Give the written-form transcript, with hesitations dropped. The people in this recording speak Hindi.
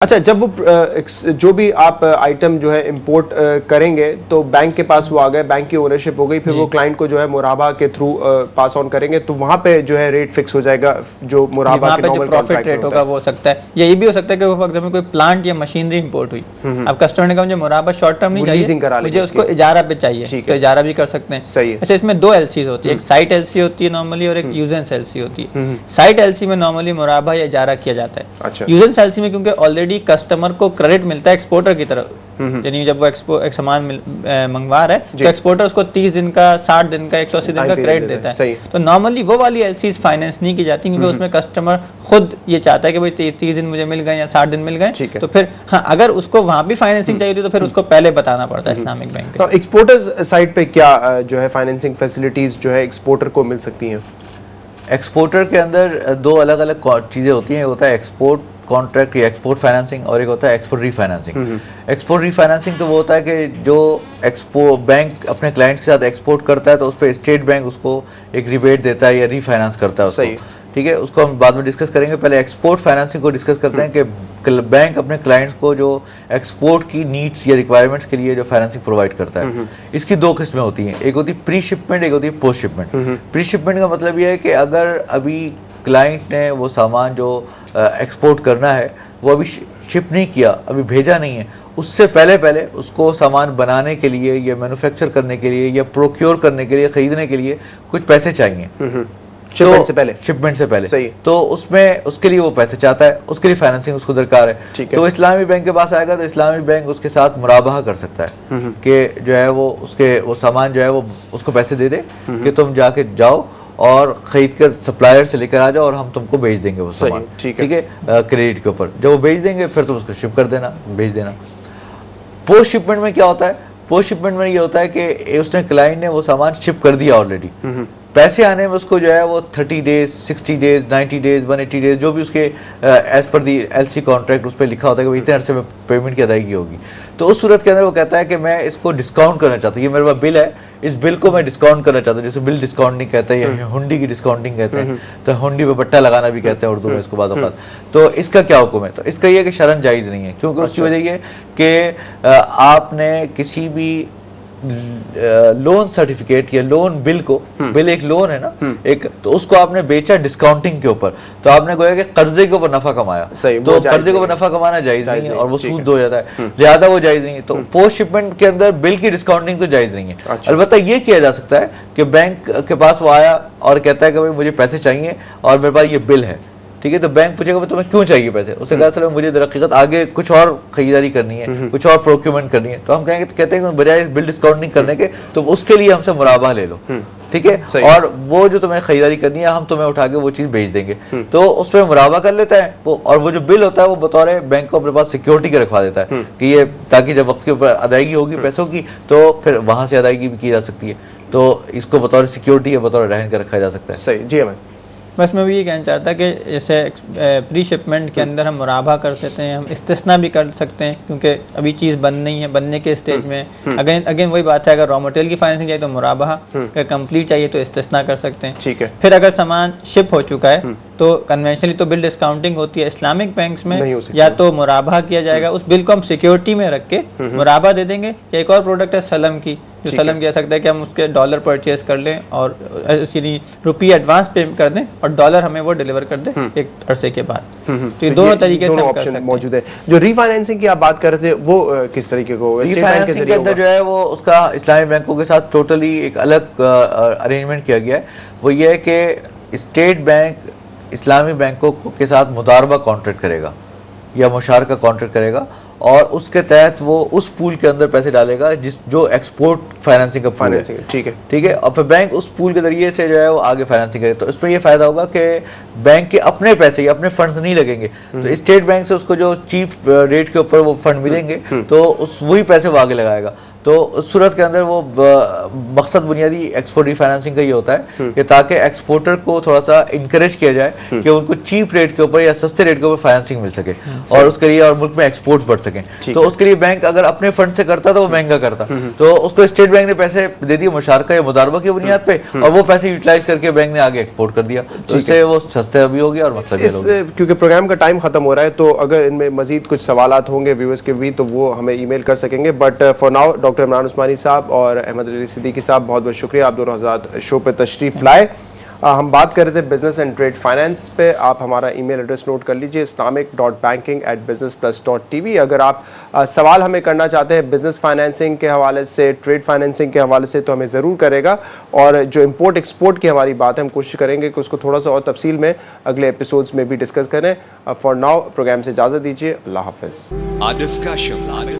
अच्छा, जब वो जो भी आप आइटम जो है इंपोर्ट करेंगे तो बैंक के पास वो आ गए, बैंक की ओनरशिप हो गई, फिर वो क्लाइंट को जो है मुराबा के थ्रू पास ऑन करेंगे तो वहाँ पे जो है रेट फिक्स हो जाएगा, जो मुराबा के नॉर्मल प्रॉफिट रेट होगा वो हो सकता है। या ये भी हो सकता है कि फॉर एग्जांपल कोई प्लांट या मशीनरी इंपोर्ट हुई, अब कस्टमर ने कहा मुझे मुराबा शॉर्ट टर्म नहीं चाहिए, मुझे उसको इजारा पे चाहिए, तो इजारा भी कर सकते हैं। सही है। अच्छा, इसमें दो एलसी होती है, एक साइट एलसी होती है नॉर्मली और एक यूजेंस एलसी होती है। साइट एलसी में नॉर्मली मुराबा या इजारा किया जाता है। यूजेंस एलसी में क्योंकि ऑलरेडी कस्टमर को क्रेडिट मिलता है एक्सपोर्टर की तरफ, यानी जब वो एक सामान मंगवा रहा है तो एक्सपोर्टर उसको 30 दिन का, 60 दिन का, 180 दिन का क्रेडिट देता है। तो नॉर्मली वो वाली एलसीज फाइनेंस नहीं की जाती क्योंकि उसमें कस्टमर खुद ये चाहता है कि भाई 30 दिन मुझे मिल गए या 60 दिन मिल गए, तो फिर हाँ, अगर उसको वहां भी फाइनेंसिंग चाहिए तो फिर उसको पहले बताना पड़ता है इस्लामिक बैंक। तो एक्सपोर्टर्स साइड पे क्या जो है फाइनेंसिंग फैसिलिटीज जो है एक्सपोर्टर को मिल सकती हैं? एक्सपोर्टर के अंदर दो अलग अलग चीज़ें होती हैं। होता है एक्सपोर्ट कॉन्ट्रैक्ट या एक्सपोर्ट फाइनेंसिंग और एक होता है एक्सपोर्ट रीफाइनेंसिंग। एक्सपोर्ट रीफाइनेंसिंग तो वो होता है कि जो बैंक अपने क्लाइंट के साथ एक्सपोर्ट करता है तो उस पर स्टेट बैंक उसको एक रिबेट देता है या रीफाइनेंस करता है उसको। ठीक है, उसको हम बाद में डिस्कस करेंगे। पहले एक्सपोर्ट फाइनेंसिंग को डिस्कस करते हैं कि बैंक अपने क्लाइंट्स को जो एक्सपोर्ट की नीड्स या रिक्वायरमेंट्स के लिए जो फाइनेंसिंग प्रोवाइड करता है। इसकी दो किस्में होती हैं, एक होती है प्री शिपमेंट, एक होती है पोस्ट शिपमेंट। प्री शिपमेंट का मतलब यह है कि अगर अभी क्लाइंट ने वो सामान जो एक्सपोर्ट करना है वो अभी शिप नहीं किया, अभी भेजा नहीं है, उससे पहले उसको सामान बनाने के लिए या मैन्युफैक्चर करने के लिए या प्रोक्योर करने के लिए, खरीदने के लिए कुछ पैसे चाहिए शिपमेंट से पहले सही। तो उसमें उसके लिए वो पैसे चाहता है, उसके लिए फाइनेंसिंग उसको दरकार है। तो इस्लामी बैंक के पास आएगा तो इस्लामी बैंक उसके साथ मुराबाहा कर सकता है कि जो है वो सामान जो है वो उसको पैसे दे दे कि तुम जाके जाओ और खरीद कर सप्लायर से लेकर आ जाओ और हम तुमको भेज देंगे वो सामान। ठीक है, क्रेडिट के ऊपर जब वो भेज देंगे फिर तुम उसको शिप कर देना, भेज देना। पोस्ट शिपमेंट में क्या होता है? पोस्ट शिपमेंट में ये होता है कि उसने क्लाइंट ने वो सामान शिप कर दिया ऑलरेडी, पैसे आने में उसको जो है वो 30 डेज, 60 डेज, 90 डेज, 180 डेज, जो भी उसके एज पर दी एलसी कॉन्ट्रैक्ट उस पर लिखा होता है कि इतने अरसे में पेमेंट की अदायगी होगी। तो उस सूरत के अंदर वो कहता है कि मैं इसको डिस्काउंट करना चाहता हूँ, ये मेरे पास बिल है, इस बिल को मैं डिस्काउंट करना चाहता हूँ। जैसे बिल डिस्काउंटिंग कहते हैं या हुंडी की डिस्काउंटिंग कहते हैं, तो हुंडी पे बट्टा लगाना भी कहते हैं उर्दू में इसको बाद औक़ात। तो इसका क्या हुक्म है? तो इसका ये कि शरन जायज़ नहीं है, क्योंकि उसकी वजह ये कि आपने किसी भी लोन सर्टिफिकेट या लोन बिल को, बिल एक लोन है ना एक, तो उसको आपने बेचा डिस्काउंटिंग के ऊपर, तो आपने गोया कि कर्जे के ऊपर नफा कमाया, तो कर्जे के ऊपर नफा कमाना जायज नहीं है और वो सूद हो जाता है, लिहाजा वो जायज नहीं है। तो पोस्ट शिपमेंट के अंदर बिल की डिस्काउंटिंग तो जायज नहीं है। अलबत्ता ये किया जा सकता है कि बैंक के पास वो आया और कहता है कि भाई मुझे पैसे चाहिए और मेरे पास ये बिल है, ठीक है, तो बैंक पूछेगा तुम्हें क्यों चाहिए पैसे? उसने कहा सर मुझे दरअसल आगे कुछ और खरीदारी करनी है, कुछ और प्रोक्योरमेंट करनी है। तो हम कहते हैं बजाय बिल डिस्काउंटिंग करने के तो उसके लिए हमसे मुराबा ले लो, ठीक है, और वो जो तुम्हें खरीदारी करनी है हम तुम्हें उठा के वो चीज भेज देंगे। तो उस पर मुराबा कर लेता है वो, और वो जो बिल होता है वो बतौर बैंक को अपने पास सिक्योरिटी के रखवा देता है कि ये, ताकि जब वक्त के ऊपर अदायगी होगी पैसों की तो फिर वहां से अदायगी भी की जा सकती है। तो इसको बतौर सिक्योरिटी या बतौर रहन का रखा जा सकता है। सही जी। हमें बस मैं भी ये कहना चाहता कि जैसे प्री शिपमेंट के अंदर हम मुराबा कर सकते हैं, हम इस्तिस्ना भी कर सकते हैं क्योंकि अभी चीज़ बन नहीं है, बनने के स्टेज में। अगेन वही बात है, अगर रॉ मटेरियल की फाइनेंसिंग चाहिए तो मुराबा, अगर कंप्लीट चाहिए तो इस्तिस्ना कर सकते हैं। ठीक है। फिर अगर सामान शिप हो चुका है तो कन्वेंशनली तो बिल डिस्काउंटिंग होती है, इस्लामिक बैंक्स में या तो मुराबा किया जाएगा, उस बिल को हम सिक्योरिटी में रख के मुराबा दे देंगे। या एक और प्रोडक्ट है सलम की, जो सलम कह सकता है कि हम उसके डॉलर परचेज कर लें और रुपये एडवांस पे कर दें और डॉलर हमें वो डिलीवर कर दें एक अरसे के बाद। तो ये दोनों तरीके से हम कर सकते हैं। मौजूद है। जो रीफाइनेंसिंग की आप बात कर रहे थे वो किस तरीके को? रीफाइनेंसिंग के अंदर जो है वो उसका इस्लामी बैंकों के साथ टोटली एक अलग अरेंजमेंट किया गया है। वो ये है कि स्टेट बैंक इस्लामी बैंकों के साथ मुदारबा कॉन्ट्रैक्ट करेगा या मुशारका कॉन्ट्रैक्ट करेगा और उसके तहत वो उस पूल के अंदर पैसे डालेगा जो एक्सपोर्ट फाइनेंसिंग का पूल है। ठीक है, और फिर बैंक उस पूल के जरिए से जो है वो आगे फाइनेंसिंग करे। तो इसमें ये फायदा होगा कि बैंक के अपने पैसे या अपने फंड्स नहीं लगेंगे, तो स्टेट बैंक से उसको जो चीप रेट के ऊपर वो फंड मिलेंगे तो उस वही पैसे वो आगे लगाएगा। तो उस सूरत के अंदर वो मकसद बुनियादी एक्सपोर्ट रीफाइनेंसिंग का ये होता है कि ताकि एक्सपोर्टर को थोड़ा सा इंकरेज किया जाए कि उनको चीप रेट के ऊपर या सस्ते रेट के ऊपर फाइनेंसिंग मिल सके और उसके लिए और मुल्क में एक्सपोर्ट बढ़ सके। तो उसके लिए बैंक अगर अपने फंड से करता तो वो महंगा करता, तो उसको स्टेट बैंक ने पैसे दे दिए मुशारका या मुदारबा की बुनियाद पे और वो पैसे यूटिलाइज करके बैंक ने आगे एक्सपोर्ट कर दिया, तो इससे वो सस्ते भी हो गया और मसला भी हो गया। क्योंकि प्रोग्राम का टाइम खत्म हो रहा है, तो अगर इनमें मजीद कुछ सवालात होंगे व्यूअर्स के भी तो वो हमें ईमेल कर सकेंगे, but for now doctor Imran Usmani साहब और अहमद अली सिद्दीकी साहब बहुत बहुत शुक्रिया, आप दोनों हज़रात शो पे तशरीफ़ लाए। हम बात कर रहे थे बिजनेस एंड ट्रेड फाइनेंस पे। आप हमारा ईमेल एड्रेस नोट कर लीजिए islamic.banking@businessplus.tv। अगर आप सवाल हमें करना चाहते हैं बिजनेस फाइनेंसिंग के हवाले से, ट्रेड फाइनेंसिंग के हवाले से, तो हमें ज़रूर करेगा। और जो इंपोर्ट एक्सपोर्ट की हमारी बात है, हम कोशिश करेंगे कि उसको थोड़ा सा और तफसील में अगले एपिसोड्स में भी डिस्कस करें। फॉर नाउ प्रोग्राम से इजाज़त दीजिए, अल्लाह हाफ़िज़।